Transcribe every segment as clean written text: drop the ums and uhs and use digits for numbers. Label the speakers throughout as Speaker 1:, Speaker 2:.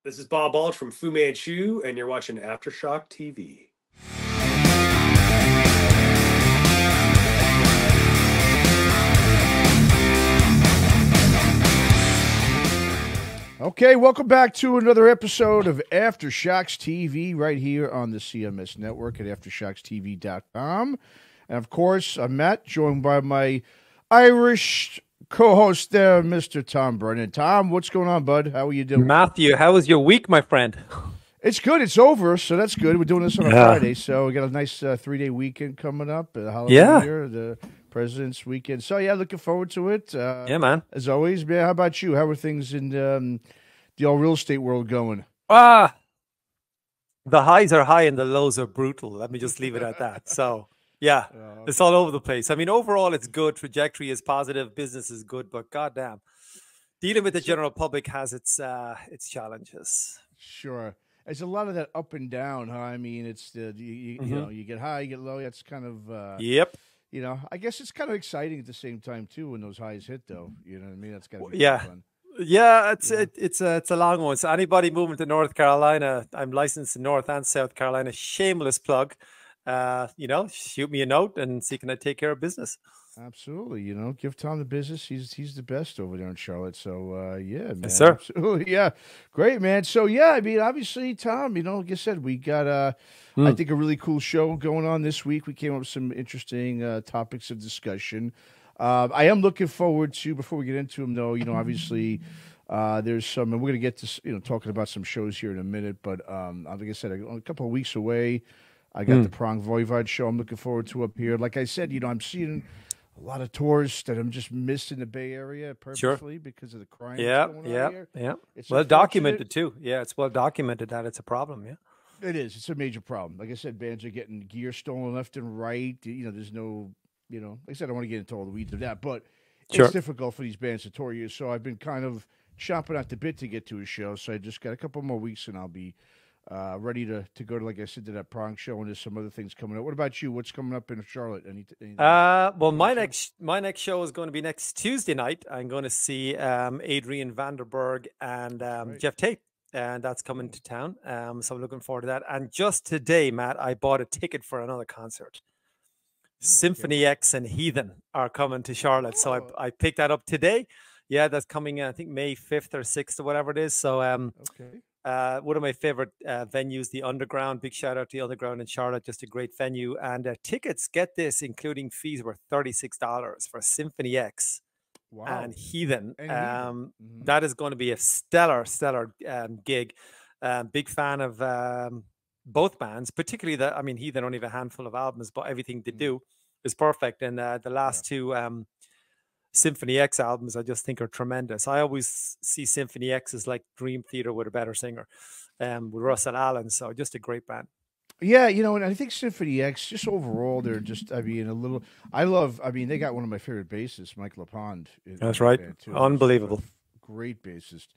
Speaker 1: This is Bob Balch from Fu Manchu, and you're watching Aftershock TV.
Speaker 2: Okay, welcome back to another episode of Aftershocks TV right here on the CMS network at AftershocksTV.com. And of course, I'm Matt, joined by my Irish co-host there, Mr. Tom Brennan. Tom, what's going on, bud? How are you doing?
Speaker 3: Matthew, how was your week, my friend?
Speaker 2: It's good. It's over, so that's good. We're doing this on a Friday, so we got a nice 3-day weekend coming up. The holiday year, the President's Weekend. So, yeah, looking forward to it.
Speaker 3: Yeah, man.
Speaker 2: As always, man. How about you? How are things in the old real estate world going?
Speaker 3: The highs are high and the lows are brutal. Let me just leave it at that. So, yeah, it's all over the place. I mean, overall, it's good. Trajectory is positive. Business is good. But goddamn, dealing with the general public has its challenges.
Speaker 2: Sure. There's a lot of that up and down, huh? I mean, it's you know, you get high, you get low. That's kind of
Speaker 3: yep.
Speaker 2: You know, I guess it's kind of exciting at the same time too when those highs hit, though. You know what I mean? That's gotta be fun.
Speaker 3: Yeah, it's a long one. So anybody moving to North Carolina, I'm licensed in North and South Carolina. Shameless plug. You know, shoot me a note and see can I take care of business.
Speaker 2: Absolutely, you know, give Tom the business. He's the best over there in Charlotte. So yeah, man.
Speaker 3: Yes, sir.
Speaker 2: Absolutely, yeah, great, man. So yeah, I mean, obviously, Tom, you know, like I said, we got I think a really cool show going on this week. We came up with some interesting topics of discussion. I am looking forward to, before we get into them, though, you know, obviously there's some, and we're gonna get to talking about some shows here in a minute. But like I said, a couple of weeks away. I got the Prong Voivod show I'm looking forward to up here. Like I said, you know, I'm seeing a lot of tours that I'm just missed in the Bay Area purposely because of the crime that's going on here.
Speaker 3: Yeah.
Speaker 2: It's
Speaker 3: well documented too. Yeah, it's well documented that it's a problem. Yeah,
Speaker 2: it is. It's a major problem. Like I said, bands are getting gear stolen left and right. You know, there's no, you know, like I said, I don't want to get into all the weeds of that, but it's difficult for these bands to tour you. So I've been kind of chomping at the bit to get to a show. So I just got a couple more weeks and I'll be ready to go to, like I said, to that Prong show, and there's some other things coming up. What about you? What's coming up in Charlotte? Anything?
Speaker 3: Well, my next show is going to be next Tuesday night. I'm going to see Adrian Vanderberg and Jeff Tate, and that's coming to town. So I'm looking forward to that. And just today, Matt, I bought a ticket for another concert. Symphony X and Heathen are coming to Charlotte, so I picked that up today. Yeah, that's coming in, I think May 5th or 6th or whatever it is. So one of my favorite venues, the Underground. Big shout out to the Underground in Charlotte, just a great venue. And tickets, get this, including fees, were $36 for Symphony X and Heathen. That is going to be a stellar gig. Big fan of both bands, particularly that. I mean, Heathen only have a handful of albums, but everything they do is perfect. And the last two Symphony X albums, I just think are tremendous. I always see Symphony X as like Dream Theater with a better singer, with Russell Allen. So just a great band.
Speaker 2: Yeah, you know, and I think Symphony X, just overall, they're just, I mean, they got one of my favorite bassists, Mike LaPond.
Speaker 3: That's right. Unbelievable.
Speaker 2: Great bassist.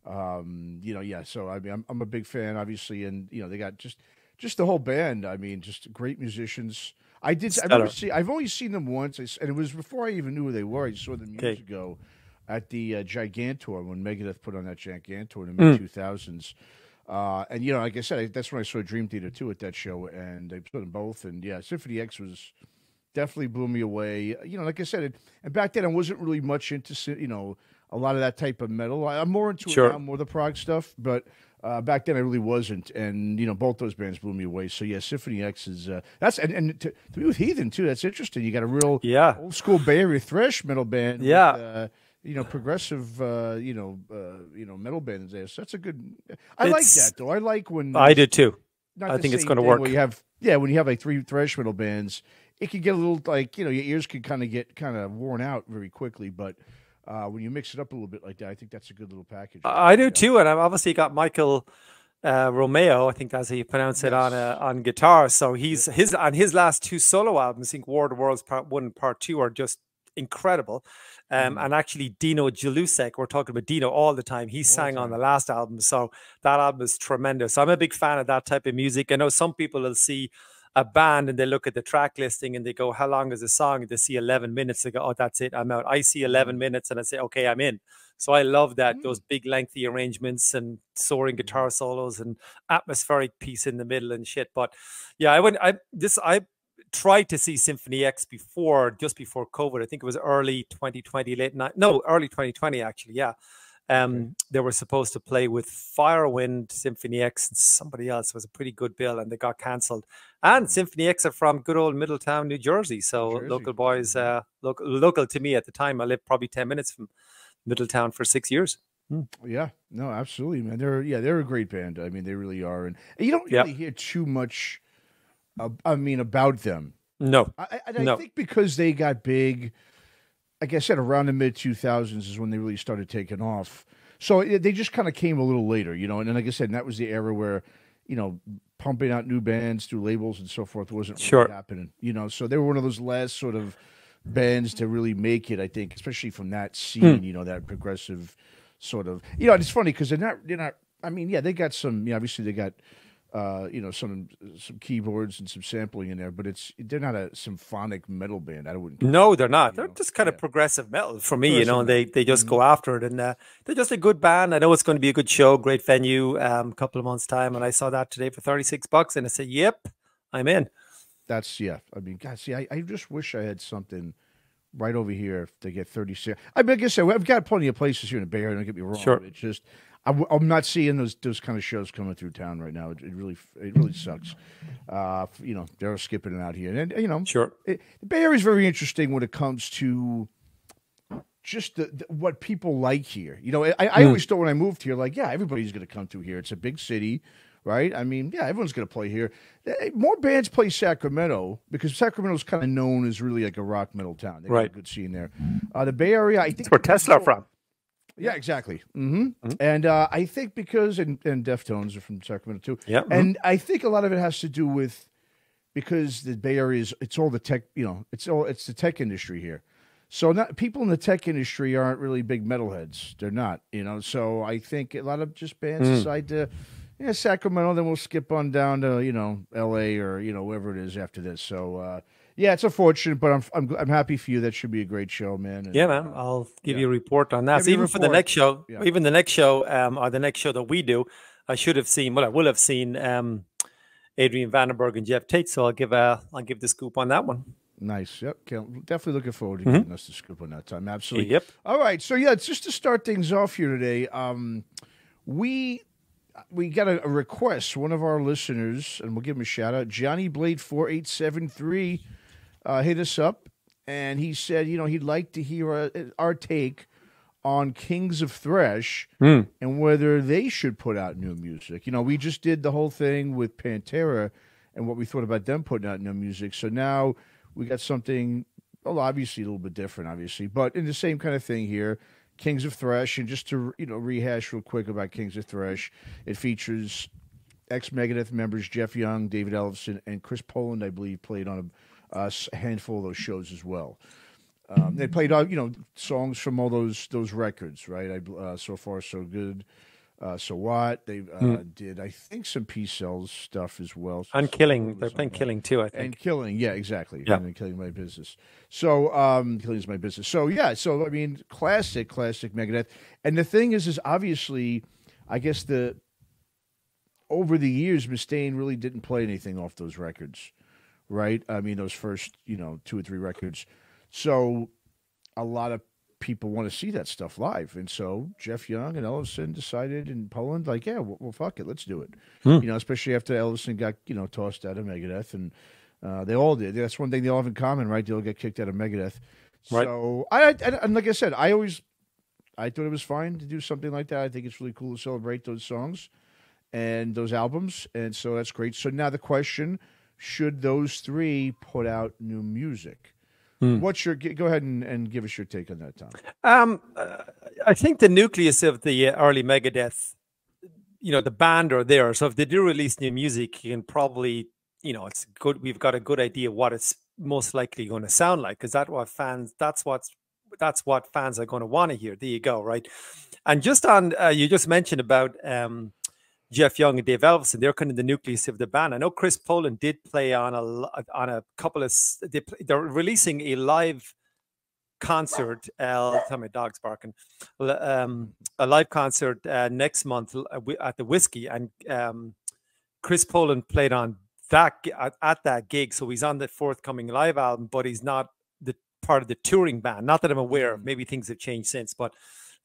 Speaker 2: You know, yeah, so I mean, I'm a big fan, obviously, and, you know, they got just the whole band. I mean, just great musicians. I've only seen them once, and it was before I even knew who they were. I saw them years ago at the Gigantor when Megadeth put on that Gigantor in the mid-2000s. And, you know, like I said, that's when I saw Dream Theater, too, at that show, and they put them both. And, yeah, Symphony X was definitely blew me away. You know, like I said, and back then I wasn't really much into, you know, a lot of that type of metal. I'm more into it now, more the prog stuff, but back then I really wasn't. And, you know, both those bands blew me away. So, yeah, Symphony X is, and to be with Heathen, too, that's interesting. You got a real old school Bay Area thrash metal band. With, you know, progressive, you know, metal bands there. So that's a good, I like that, though. I like when.
Speaker 3: I do, too. I think it's going to work.
Speaker 2: When you have like 3 thrash metal bands, it can get a little, like, you know, your ears can kind of worn out very quickly, but when you mix it up a little bit like that, I think that's a good little package.
Speaker 3: I do too, and I've obviously got Michael Romeo, I think that's how you pronounce it, on guitar. So his last 2 solo albums, I think War of the Worlds Part 1 and Part 2, are just incredible. And actually Dino Jalusek, we're talking about Dino all the time. He sang on the last album, so that album is tremendous. I'm a big fan of that type of music. I know some people will see a band and they look at the track listing and they go, how long is the song? And they see 11 minutes, they go, oh, that's it, I'm out. I see 11 minutes and I say, okay, I'm in. So I love that, those big lengthy arrangements and soaring guitar solos and atmospheric piece in the middle and shit. But yeah, I tried to see Symphony X just before COVID. I think it was early 2020, early 2020 actually. Yeah. They were supposed to play with Firewind, Symphony X, and somebody else. It was a pretty good bill, and they got cancelled. And Symphony X are from good old Middletown, New Jersey. So local boys, local to me at the time. I lived probably 10 minutes from Middletown for 6 years.
Speaker 2: Yeah, no, absolutely, man. They're a great band. I mean, they really are, and you don't really hear too much. About them.
Speaker 3: No,
Speaker 2: I think because they got big. Like I said, around the mid-2000s is when they really started taking off. So they just kind of came a little later, you know. And then, like I said, that was the era where, you know, pumping out new bands through labels and so forth wasn't really happening, you know. So they were one of those last sort of bands to really make it, I think, especially from that scene, you know, that progressive sort of. You know, it's funny because they're not. I mean, yeah, they got some. Obviously, they got. You know, some keyboards and some sampling in there, but they're not a symphonic metal band. I wouldn't.
Speaker 3: No, they're not. They're just kind of progressive metal for me. You know, and they just go after it, and they're just a good band. I know it's going to be a good show, great venue. A couple of months time, and I saw that today for $36, and I said, "Yep, I'm in."
Speaker 2: That's I mean, God, see, I just wish I had something right over here to get 36. I mean, like I said, I've got plenty of places here in the Bay Area. Don't get me wrong.
Speaker 3: Sure.
Speaker 2: It's just. I'm not seeing those kind of shows coming through town right now. It really sucks. You know, they're skipping it out here, and you know, the Bay Area is very interesting when it comes to just what people like here. You know, I always thought when I moved here, like, yeah, everybody's going to come through here. It's a big city, right? I mean, yeah, everyone's going to play here. More bands play Sacramento because Sacramento's kind of known as really like a rock metal town. They got a good scene there. The Bay Area, I think,
Speaker 3: that's where Tesla are from.
Speaker 2: Yeah, exactly. And I think because and Deftones are from Sacramento too.
Speaker 3: Yeah,
Speaker 2: and I think a lot of it has to do with because the Bay Area it's all the tech. You know, it's the tech industry here. So people in the tech industry aren't really big metalheads. They're not. You know, so I think a lot of just bands decide to. Yeah, Sacramento. Then we'll skip on down to L.A. or wherever it is after this. So yeah, it's unfortunate, but I'm happy for you. That should be a great show, man. And,
Speaker 3: yeah, man. I'll give you a report on that. So even for the next show, even the next show, or the next show that we do, I should have seen. Well, I will have seen Adrian Vandenberg and Jeff Tate. So I'll give the scoop on that one.
Speaker 2: Nice. Yep. Definitely looking forward to giving us the scoop on that time. Absolutely.
Speaker 3: Yep.
Speaker 2: All right. So yeah, just to start things off here today, we got a request. One of our listeners, and we'll give him a shout out, Johnny Blade 4873. Hit us up, and he said, he'd like to hear our take on Kings of Thrash and whether they should put out new music. We just did the whole thing with Pantera and what we thought about them putting out new music. So now we got something, well, obviously a little bit different, obviously, but in the same kind of thing here, Kings of Thrash. And just to, rehash real quick about Kings of Thrash, it features ex-Megadeth members Jeff Young, David Ellefson, and Chris Poland, I believe, played on a handful of those shows as well. They played, songs from all those records, right? So Far So Good, So What. They did, I think, some Peace Cells stuff as well.
Speaker 3: And Killing. They're playing Killing too, I think.
Speaker 2: And Killing, yeah, exactly.
Speaker 3: Yeah.
Speaker 2: And Killing My Business. So, Killing Is My Business. So, yeah. So, I mean, classic Megadeth. And the thing is obviously, I guess over the years, Mustaine really didn't play anything off those records. Right? I mean, those first, 2 or 3 records. So a lot of people want to see that stuff live. And so Jeff Young and Ellefson decided in Poland, like, yeah, well, fuck it, let's do it. Especially after Ellefson got, tossed out of Megadeth. And they all did. That's one thing they all have in common, right? They all get kicked out of Megadeth. Right. So, and like I said, I thought it was fine to do something like that. I think it's really cool to celebrate those songs and those albums. And so that's great. So now the question, should those 3 put out new music? What's your go ahead and give us your take on that, Tom?
Speaker 3: I think the nucleus of the early Megadeth, the band are there. So if they do release new music, you can probably, it's good. We've got a good idea what it's most likely going to sound like, because that's what fans are going to want to hear. There you go, right? And just on, you just mentioned about Jeff Young and Dave Ellefson, they're kind of the nucleus of the band. I know Chris Poland did play on a couple of. They're releasing a live concert. Tell my dog's barking. A live concert next month at the Whiskey, and Chris Poland played on at that gig, so he's on the forthcoming live album, but he's not the part of the touring band. Not that I'm aware of. Maybe things have changed since, but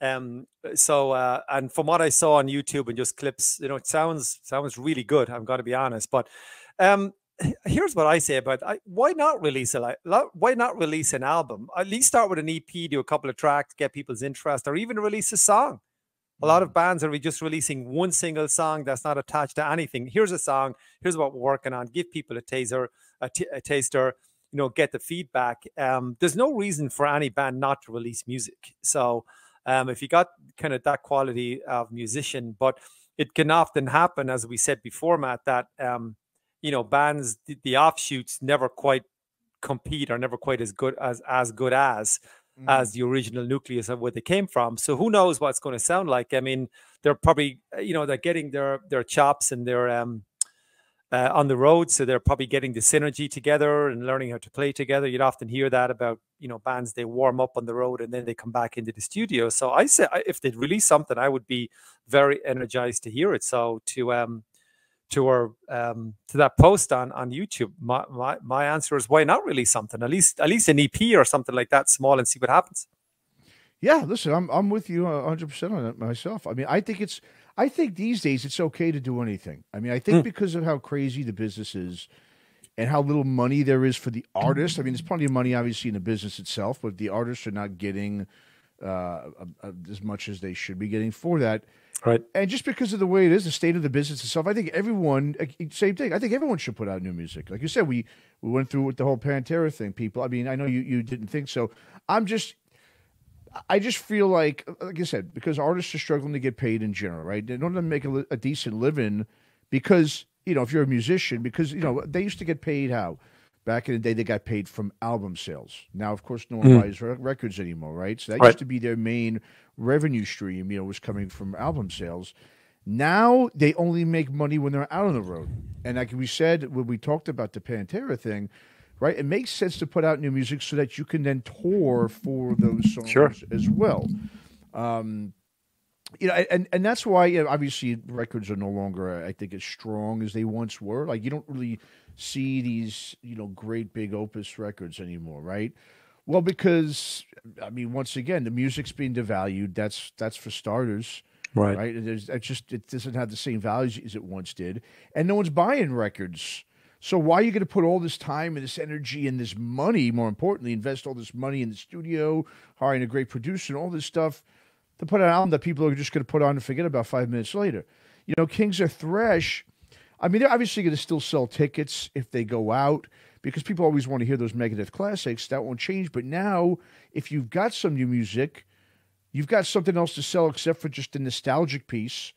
Speaker 3: and from what I saw on YouTube and just clips, it sounds really good. I'm going to be honest, but here's what I say about why not release an album? At least start with an EP, do a couple of tracks, get people's interest, or even release a song. A lot of bands are just releasing one single song that's not attached to anything. Here's a song. Here's what we're working on. Give people a taster. Get the feedback. There's no reason for any band not to release music. So if you got kind of that quality of musician, but it can often happen, as we said before, Matt, that bands, the offshoots never quite compete, or never quite as good as the original nucleus of where they came from. So who knows what's going to sound like? I mean, they're probably, they're getting their chops, and they're on the road, so they're probably getting the synergy together and learning how to play together. You'd often hear that about bands, they warm up on the road and then they come back into the studio. So I say, if they'd release something, I would be very energized to hear it. So to that post on YouTube, my answer is, why not release something, at least an EP or something like that, small, and see what happens.
Speaker 2: Yeah, listen, I'm with you 100% on it myself. I mean, I think these days it's okay to do anything. I mean, I think because of how crazy the business is and how little money there is for the artist. I mean, there's plenty of money obviously in the business itself, but the artists are not getting as much as they should be getting for that.
Speaker 3: Right.
Speaker 2: And just because of the way it is, the state of the business itself, I think everyone, same thing. I think everyone should put out new music. Like you said, we went through with the whole Pantera thing, people. I mean, I know you didn't think so. I just feel like I said, because artists are struggling to get paid in general, right? In order to make a decent living, because, if you're a musician, because, they used to get paid how? Back in the day, they got paid from album sales. Now, of course, no one buys records anymore, right? So that used to be their main revenue stream, was coming from album sales. Now they only make money when they're out on the road. And like we said, when we talked about the Pantera thing, right, it makes sense to put out new music so that you can then tour for those songs as well. And that's why, obviously, records are no longer, I think, as strong as they once were. Like, you don't really see these, great big opus records anymore, right? Well, because, I mean, once again, the music's being devalued. That's for starters, right? It doesn't have the same values as it once did, and no one's buying records. So why are you going to put all this time and this energy and this money, more importantly, invest all this money in the studio, hiring a great producer and all this stuff, to put an album that people are just going to put on and forget about 5 minutes later? Kings of Thrash, I mean, they're obviously going to still sell tickets if they go out, because people always want to hear those Megadeth classics. That won't change. But now, if you've got some new music, you've got something else to sell except for just the nostalgic piece.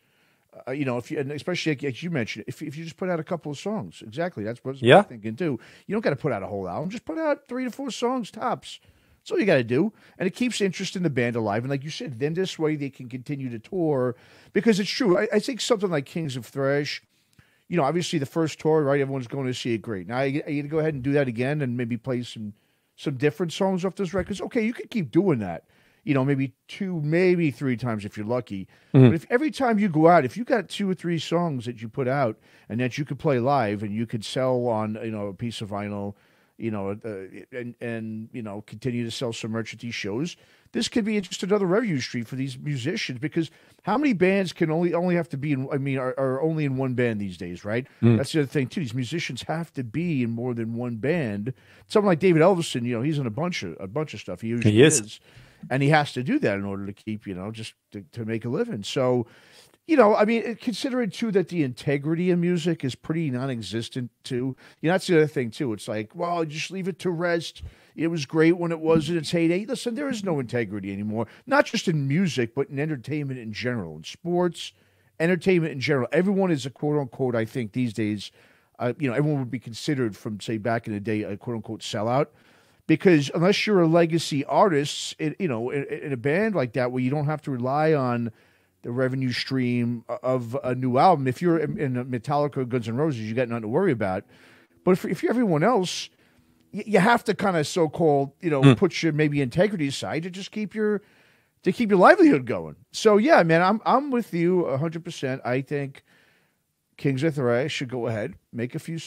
Speaker 2: If you, and especially like you mentioned, if you just put out a couple of songs, exactly, that's what I'm thinking too. You don't got to put out a whole album; just put out 3 to 4 songs tops. That's all you got to do, and it keeps interest in the band alive. And like you said, then this way they can continue to tour, because it's true. I think something like Kings of Thrash, obviously the first tour, right? Everyone's going to see it great. Now you to go ahead and do that again, and maybe play some different songs off those records. Okay, you could keep doing that. Maybe 2, maybe 3 times if you're lucky. But if every time you go out, if you got 2 or 3 songs that you put out and that you could play live and you could sell on, a piece of vinyl, and continue to sell some merch at these shows, this could be just another revenue stream for these musicians. Because how many bands can only have to be in? I mean, are only in one band these days, right? That's the other thing too. These musicians have to be in more than one band. Someone like David Ellefson, he's in a bunch of stuff. He usually is. And he has to do that in order to keep, just to make a living. So, I mean, considering too that the integrity of music is pretty non-existent too. That's the other thing too. It's like, well, just leave it to rest. It was great when it was in its heyday. Listen, there is no integrity anymore. Not just in music, but in entertainment in general, in sports, entertainment in general. Everyone is a quote unquote, I think these days, everyone would be considered, from say back in the day, a quote unquote sellout. Because unless you're a legacy artist, in a band like that, where you don't have to rely on the revenue stream of a new album, if you're in Metallica, Guns N' Roses, you got nothing to worry about. But if you're everyone else, you have to kind of so-called, put your maybe integrity aside to just keep your livelihood going. So yeah, man, I'm with you 100%. I think Kings of Thrash should go ahead, make a few,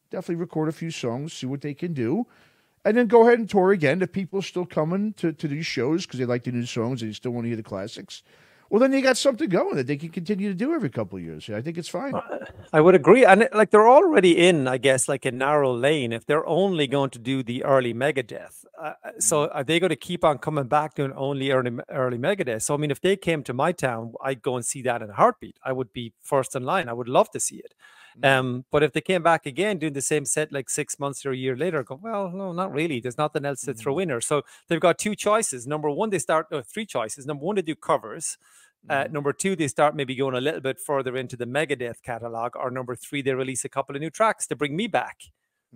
Speaker 2: definitely record a few songs, see what they can do, and then go ahead and tour again. If people are still coming to these shows because they like the new songs and they still want to hear the classics, well, then they got something going that they can continue to do every couple of years. I think it's fine.
Speaker 3: I would agree. And like they're already in, I guess, like a narrow lane if they're only going to do the early Megadeth. So are they going to keep on coming back doing only early Megadeth? So, I mean, if they came to my town, I'd go and see that in a heartbeat. I would be first in line. I would love to see it. But if they came back again doing the same set like 6 months or a year later, go, well, no, not really. There's nothing else to throw in there. So they've got two choices. Number one, three choices. Number one, they do covers. Number two, they start maybe going a little bit further into the Megadeth catalog, or number three, they release a couple of new tracks to bring me back.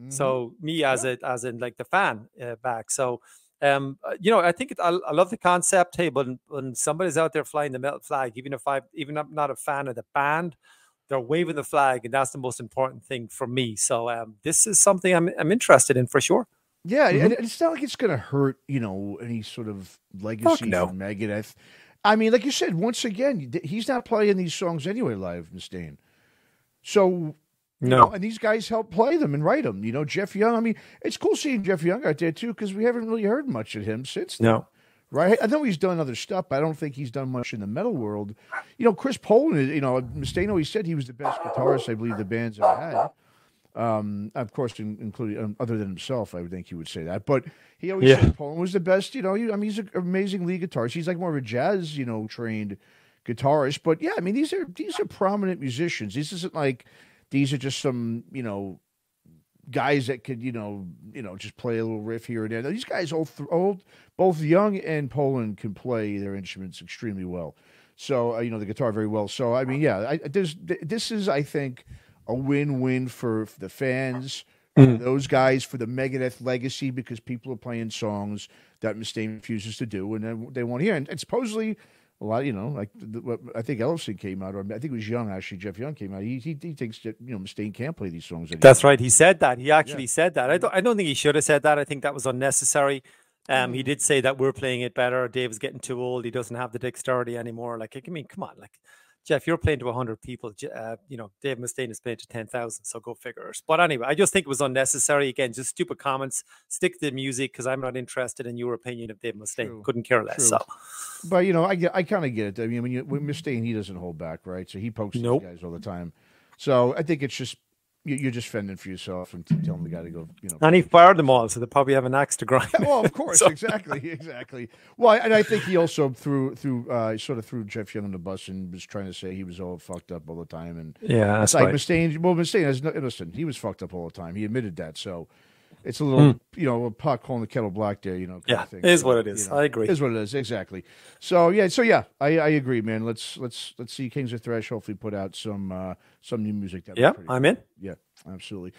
Speaker 3: So me as in like the fan back. So, I think I love the concept. Hey, but when somebody's out there flying the metal flag, even if I'm not a fan of the band, they're waving the flag, and that's the most important thing for me. So this is something I'm interested in for sure.
Speaker 2: Yeah, and it's not like it's going to hurt, any sort of legacy from Megadeth. I mean, like you said, once again, he's not playing these songs anyway live, Mustaine. So, and these guys help play them and write them. Jeff Young, I mean, it's cool seeing Jeff Young out there, too, because we haven't really heard much of him since then.
Speaker 3: No.
Speaker 2: Right? I know he's done other stuff, but I don't think he's done much in the metal world. Chris Poland, Mustaine always said he was the best guitarist I believe the band's ever had. Of course, including other than himself, I would think he would say that. But he always said Poland was the best. He's an amazing lead guitarist. He's like more of a jazz, trained guitarist. But yeah, I mean, these are prominent musicians. This isn't like these are just some guys that could just play a little riff here and there. These guys, both Young and Poland, can play their instruments extremely well. So the guitar very well. So I mean, yeah, this is, I think, a win-win for the fans, for those guys, for the Megadeth legacy, because people are playing songs that Mustaine refuses to do, and they want to hear. And supposedly, a lot, I think Ellefson came out, or I think it was Young, actually, Jeff Young came out. He thinks that, Mustaine can't play these songs anymore.
Speaker 3: That's right. He said that. He actually said that. I don't think he should have said that. I think that was unnecessary. He did say that we're playing it better. Dave's getting too old. He doesn't have the dexterity anymore. Like, I mean, come on, like, Jeff, you're playing to 100 people. Dave Mustaine is playing to 10,000, so go figure it. But anyway, I just think it was unnecessary. Again, just stupid comments. Stick to the music, because I'm not interested in your opinion of Dave Mustaine. True. Couldn't care less. So,
Speaker 2: but I kind of get it. I mean, when Mustaine, he doesn't hold back, right? So he pokes these guys all the time. So I think it's just you're just fending for yourself and telling the guy to go.
Speaker 3: And he fired them all, so they probably have an axe to grind.
Speaker 2: Well, of course, exactly. Well, and I think he also threw Jeff Young on the bus and was trying to say he was all fucked up all the time. And
Speaker 3: that's
Speaker 2: like
Speaker 3: right.
Speaker 2: Mustaine. Well, Mustaine, listen, he was fucked up all the time. He admitted that. So it's a little, a pot calling the kettle black there. Kind of thing.
Speaker 3: It is what it is. I agree.
Speaker 2: It is what it is. Exactly. So yeah, I agree, man. Let's see Kings of Thrash hopefully put out some new music.
Speaker 3: I'm in.
Speaker 2: Yeah, absolutely.